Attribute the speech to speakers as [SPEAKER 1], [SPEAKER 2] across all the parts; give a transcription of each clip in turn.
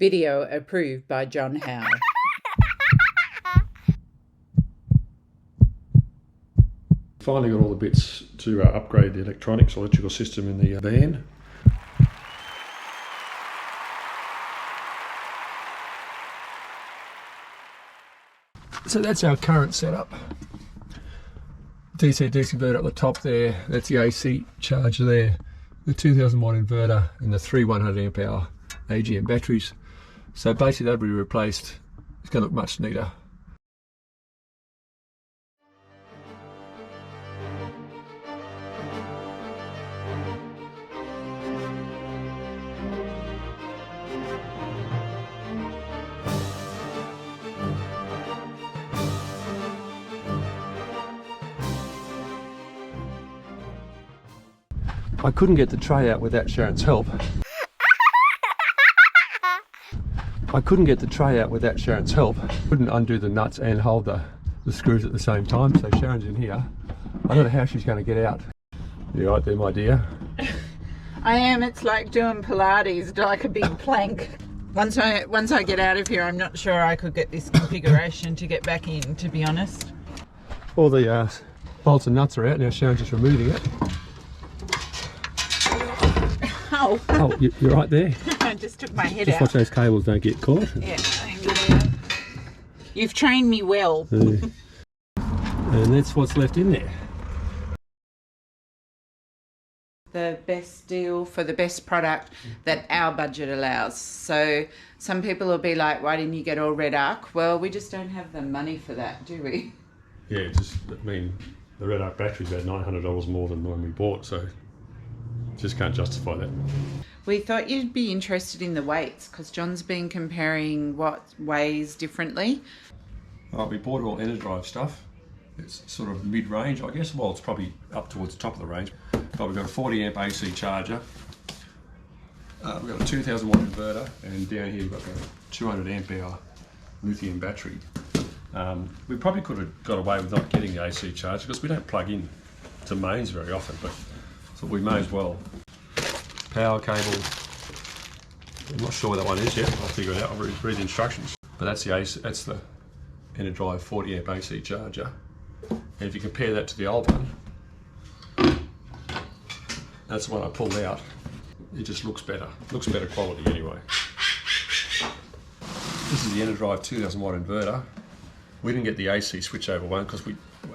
[SPEAKER 1] Video approved by John Howe.
[SPEAKER 2] Finally got all the bits to upgrade the electronics, electrical system in the van. So that's our current setup. DC inverter at the top there, that's the AC charger there, the 2000 watt inverter and the 3 100 amp hour AGM batteries. So basically that'll be replaced. It's going to look much neater. I couldn't get the tray out without Sharyn's help. Couldn't undo the nuts and hold the screws at the same time, so Sharyn's in here. I don't know how she's going to get out. You right there, my dear?
[SPEAKER 1] I am. It's like doing Pilates, like a big plank. Once I get out of here, I'm not sure I could get this configuration to get back in, to be honest.
[SPEAKER 2] All the bolts and nuts are out, now Sharyn's just removing it.
[SPEAKER 1] Oh,
[SPEAKER 2] oh you're right there.
[SPEAKER 1] I just took my head out.
[SPEAKER 2] Just watch those cables don't get caught.
[SPEAKER 1] Yeah, you've trained me well.
[SPEAKER 2] And that's what's left in there.
[SPEAKER 1] The best deal for the best product that our budget allows. So some people will be like, why didn't you get all red arc? Well, we just don't have the money for that, do we?
[SPEAKER 2] Yeah, the red arc battery's about $900 more than the one we bought, so just can't justify that.
[SPEAKER 1] We thought you'd be interested in the weights because John's been comparing what weighs differently.
[SPEAKER 2] We bought all Enerdrive stuff. It's sort of mid-range, I guess. Well, it's probably up towards the top of the range. But we've got a 40 amp AC charger. We've got a 2000 watt inverter, and down here we've got a 200 amp hour lithium battery. We probably could have got away with not getting the AC charger because we don't plug in to mains very often, but so we may as well. Power cable. I'm not sure what that one is yet. I'll figure it out. I'll read the instructions. But that's the AC. That's the Enerdrive 40 amp AC charger. And if you compare that to the old one, that's the one I pulled out. It just looks better. Looks better quality anyway. This is the Enerdrive 2000 watt inverter. We didn't get the AC switchover one because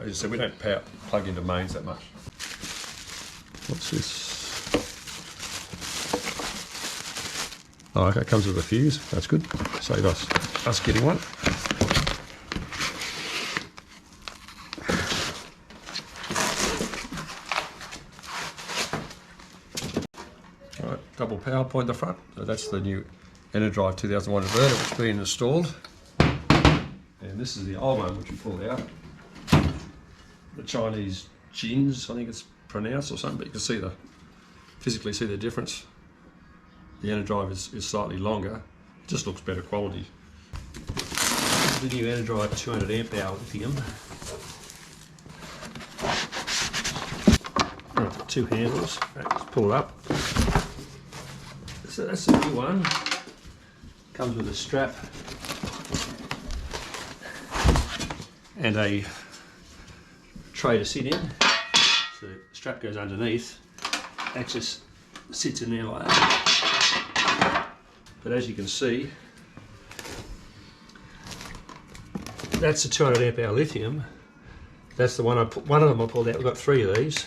[SPEAKER 2] as I said, we don't plug into mains that much. What's this? Oh, okay, it comes with a fuse. That's good. Save us getting one. All right, double power point in the front. So that's the new Enerdrive 2000 watt inverter which has been installed. And this is the old one which we pulled out. The Chinese Jins, I think it's pronounced or something, but you can physically see the difference. The Enerdrive is slightly longer, it just looks better quality. This is the new Enerdrive 200 amp hour lithium. Two handles, let's pull it up. So that's the new one. Comes with a strap and a tray to sit in. So the strap goes underneath, that just sits in there like that. But as you can see, that's the 200 amp hour lithium. That's the one one of them I pulled out. We've got 3 of these.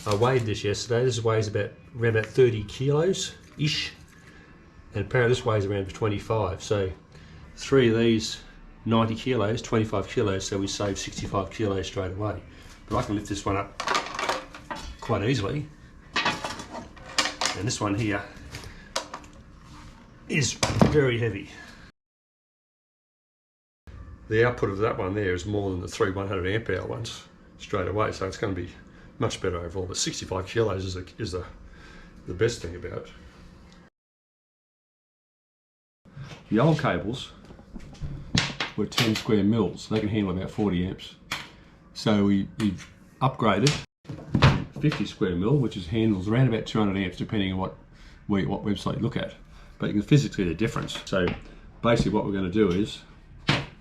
[SPEAKER 2] I weighed this yesterday. This weighs around about 30 kilos ish, and apparently this weighs around 25. So 3 of these, 90 kilos, 25 kilos. So we save 65 kilos straight away. But I can lift this one up quite easily, and this one here is very heavy. The output of that one there is more than the 3 100 amp hour ones straight away, so it's going to be much better overall. But 65 kilos is the best thing about it. The old cables were 10 square mils. They can handle about 40 amps. So we've upgraded 50 square mil, which handles around about 200 amps, depending on what website you look at. but you can physically see the difference. So basically what we're going to do is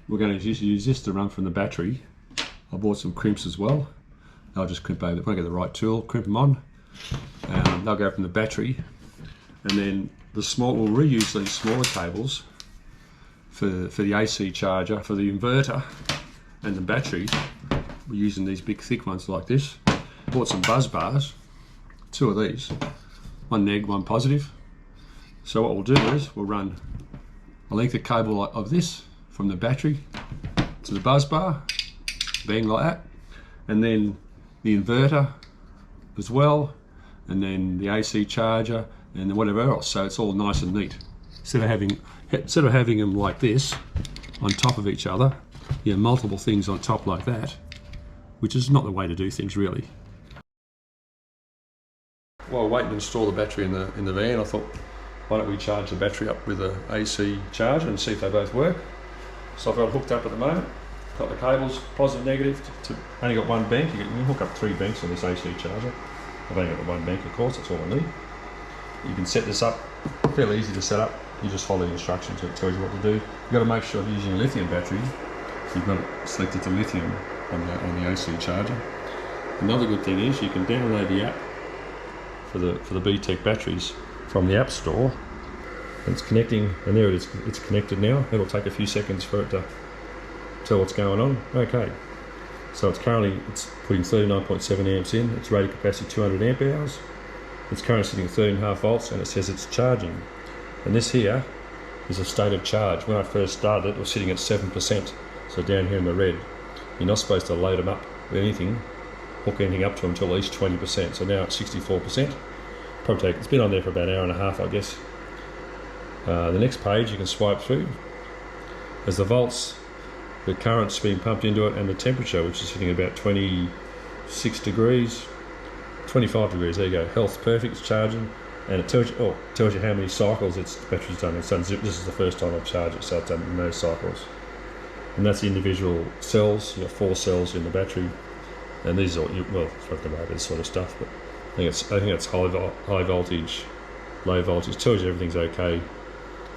[SPEAKER 2] we're going to use this to run from the battery. I bought some crimps as well. I'll just crimp over, when I get the right tool, crimp them on. They'll go from the battery, and then we'll reuse these smaller cables for the AC charger, for the inverter and the battery. We're using these big thick ones like this. Bought some buzz bars, 2 of these, one neg, one positive. So what we'll do is we'll run a length of cable of this from the battery to the buzz bar, bang like that, and then the inverter as well, and then the AC charger, and then whatever else. So it's all nice and neat. Instead of having them like this on top of each other, you have multiple things on top like that, which is not the way to do things really. While waiting to install the battery in the van, I thought, why don't we charge the battery up with an AC charger and see if they both work. So I've got it hooked up at the moment. Got the cables, positive, negative. Only got one bank. You can hook up 3 banks on this AC charger. I've only got the one bank, of course. That's all I need. You can set this up. Fairly easy to set up. You just follow the instructions. It tells you what to do. You've got to make sure you're using a lithium battery. So you've got it selected to lithium on the AC charger. Another good thing is you can download the app for the BTEC batteries from the App Store. It's connecting, and there it is. It's connected now. It'll take a few seconds for it to tell what's going on. Okay, so it's putting 39.7 amps in. Its rated capacity 200 amp hours. It's currently sitting at 13.5 volts, and it says it's charging. And this here is a state of charge. When I first started it was sitting at 7%. So down here in the red, you're not supposed to load them up with anything, hook anything up to them until at least 20%. So now it's 64%. It's been on there for about an hour and a half, I guess. The next page you can swipe through. As the volts, the current's being pumped into it, and the temperature, which is sitting at about 26 degrees, 25 degrees, there you go. Health's perfect, it's charging, and it tells you how many cycles its battery's done. It's done. This is the first time I've charged it, so it's done no cycles. And that's the individual cells. You've got 4 cells in the battery, and these are well, it's not about this sort of stuff, but I think it's high voltage, low voltage. Tells you everything's okay,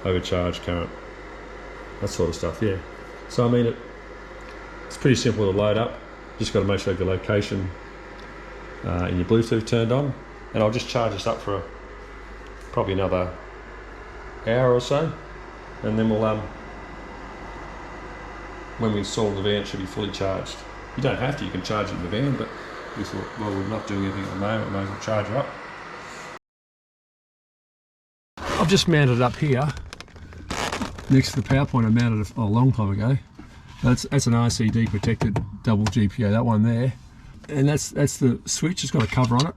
[SPEAKER 2] overcharged current, that sort of stuff. Yeah. So I mean, it's pretty simple to load up. Just got to make sure you have your location and your Bluetooth turned on. And I'll just charge this up for probably another hour or so, and then we'll when we install the van, it should be fully charged. You don't have to. You can charge it in the van, but we thought, well, we're not doing anything at the moment. We may as well charge it up. I've just mounted it up here next to the power point. I mounted it a long time ago. That's an RCD protected double GPO, that one there. And that's the switch. It's got a cover on it.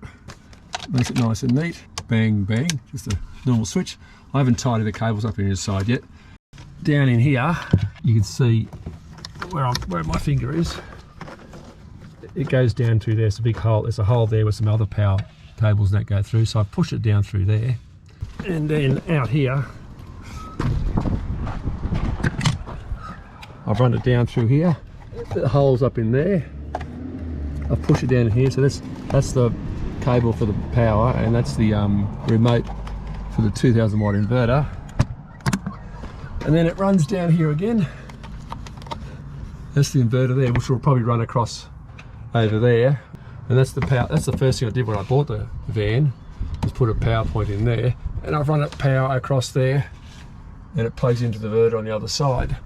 [SPEAKER 2] Makes it nice and neat. Bang, bang, just a normal switch. I haven't tidied the cables up in the side yet. Down in here, you can see where my finger is. It goes down through there. It's a big hole. There's a hole there with some other power cables that go through. So I push it down through there. And then out here, I've run it down through here. The hole's up in there. I've pushed it down here. So that's the cable for the power, and that's the remote for the 2000 watt inverter. And then it runs down here again. That's the inverter there, which will probably run across over there. And that's the power. That's the first thing I did when I bought the van, was put a power point in there, and I've run it power across there, and it plugs into the inverter on the other side.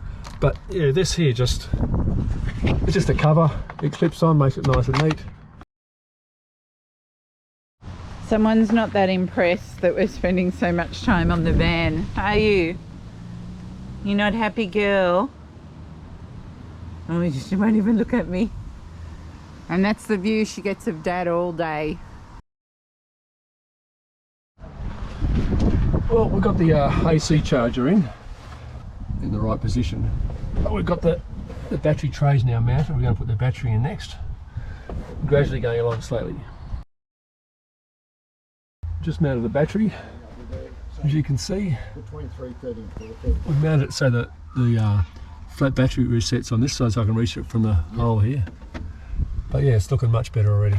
[SPEAKER 2] But yeah, this here it's just a cover. It clips on, makes it nice and neat.
[SPEAKER 1] Someone's not that impressed that we're spending so much time on the van. Are you? You're not happy, girl? Oh, she won't even look at me. And that's the view she gets of Dad all day.
[SPEAKER 2] Well, we've got the AC charger in the right position. We've got the battery trays now mounted. We're going to put the battery in next. Gradually going along slowly. Just mounted the battery, as you can see. We've mounted it so that the flat battery resets on this side, so I can reach it from the hole here. But yeah, it's looking much better already.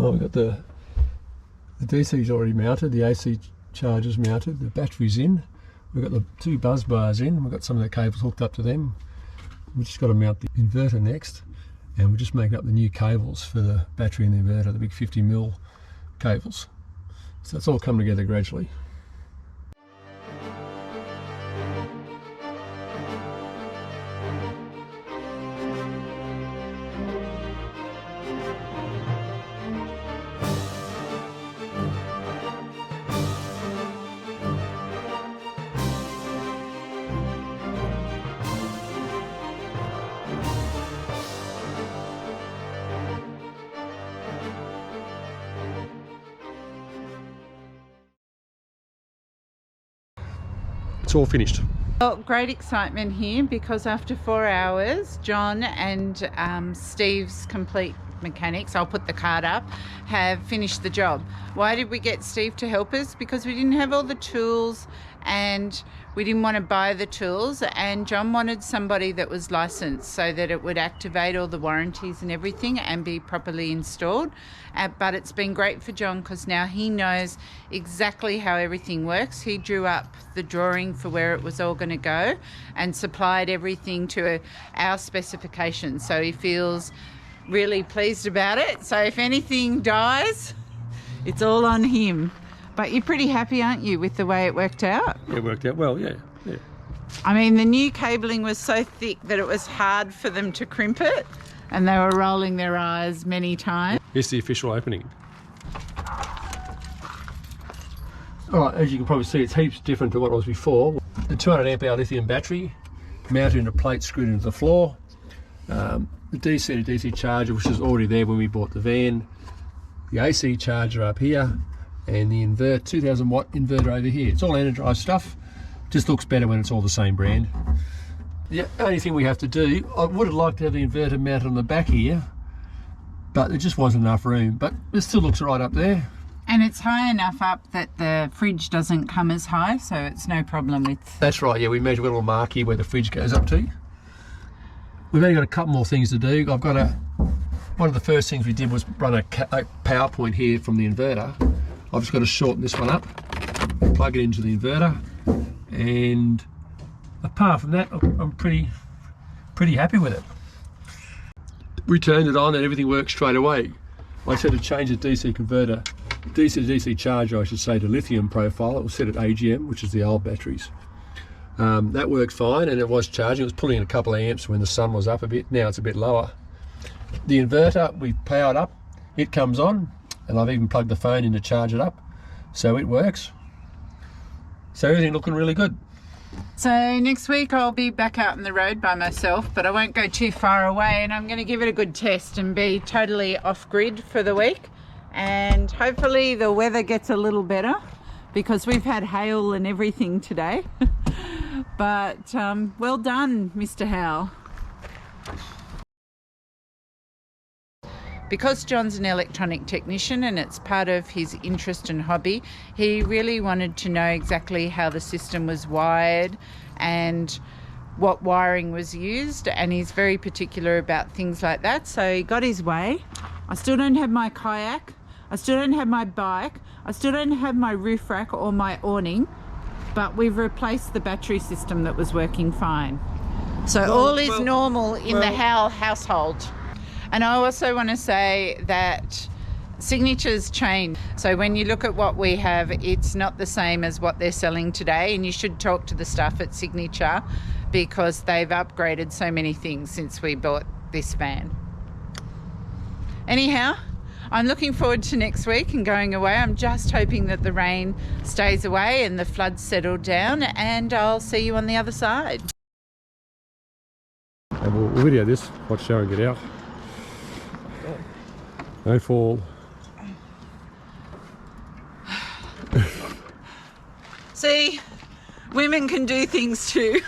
[SPEAKER 2] Oh, we've got the DC's already mounted, the AC charger's mounted, the battery's in. We've got the 2 buzz bars in, we've got some of the cables hooked up to them. We've just got to mount the inverter next, and we're just making up the new cables for the battery and the inverter, the big 50mm cables. So it's all come together gradually. It's all finished.
[SPEAKER 1] Well, great excitement here because after 4 hours, John and Steve's Complete Mechanics, I'll put the card up, have finished the job. Why did we get Steve to help us? Because we didn't have all the tools and we didn't want to buy the tools, and John wanted somebody that was licensed so that it would activate all the warranties and everything and be properly installed. But it's been great for John because now he knows exactly how everything works. He drew up the drawing for where it was all going to go and supplied everything to our specifications, so he feels really pleased about it. So if anything dies, it's all on him. But you're pretty happy, aren't you, with the way it worked out?
[SPEAKER 2] It worked out well, yeah.
[SPEAKER 1] I mean, the new cabling was so thick that it was hard for them to crimp it, and they were rolling their eyes many times.
[SPEAKER 2] Here's the official opening. Alright, as you can probably see, it's heaps different to what it was before. The 200 amp hour lithium battery mounted into a plate screwed into the floor. The DC to DC charger, which was already there when we bought the van. The AC charger up here. And the 2000 watt inverter over here. It's all energized stuff. Just looks better when it's all the same brand. The only thing we have to do, I would have liked to have the inverter mounted on the back here, but there just wasn't enough room. But it still looks right up there.
[SPEAKER 1] And it's high enough up that the fridge doesn't come as high, so it's no problem with...
[SPEAKER 2] That's right, yeah, we measured a little mark here where the fridge goes up to. We've only got a couple more things to do. One of the first things we did was run a power point here from the inverter. I've just got to shorten this one up, plug it into the inverter, and apart from that, I'm pretty happy with it. We turned it on and everything worked straight away. I said to change the DC converter, DC to DC charger, I should say, to lithium profile. It was set at AGM, which is the old batteries. That worked fine, and it was charging. It was pulling in a couple of amps when the sun was up a bit. Now it's a bit lower. The inverter, we powered up, it comes on. And I've even plugged the phone in to charge it up, so it works. So everything looking really good.
[SPEAKER 1] So next week I'll be back out on the road by myself, but I won't go too far away, and I'm going to give it a good test and be totally off grid for the week. And hopefully the weather gets a little better because we've had hail and everything today. But well done, Mr. Howell. Because John's an electronic technician and it's part of his interest and hobby, he really wanted to know exactly how the system was wired and what wiring was used, and he's very particular about things like that, so he got his way. I still don't have my kayak, I still don't have my bike, I still don't have my roof rack or my awning, but we've replaced the battery system that was working fine. So all is normal in the Howell household. And I also want to say that signatures change. So when you look at what we have, it's not the same as what they're selling today. And you should talk to the staff at Signature because they've upgraded so many things since we bought this van. Anyhow, I'm looking forward to next week and going away. I'm just hoping that the rain stays away and the floods settle down, and I'll see you on the other side.
[SPEAKER 2] And we'll video this, watch Sharyn get out. No fall.
[SPEAKER 1] See, women can do things too.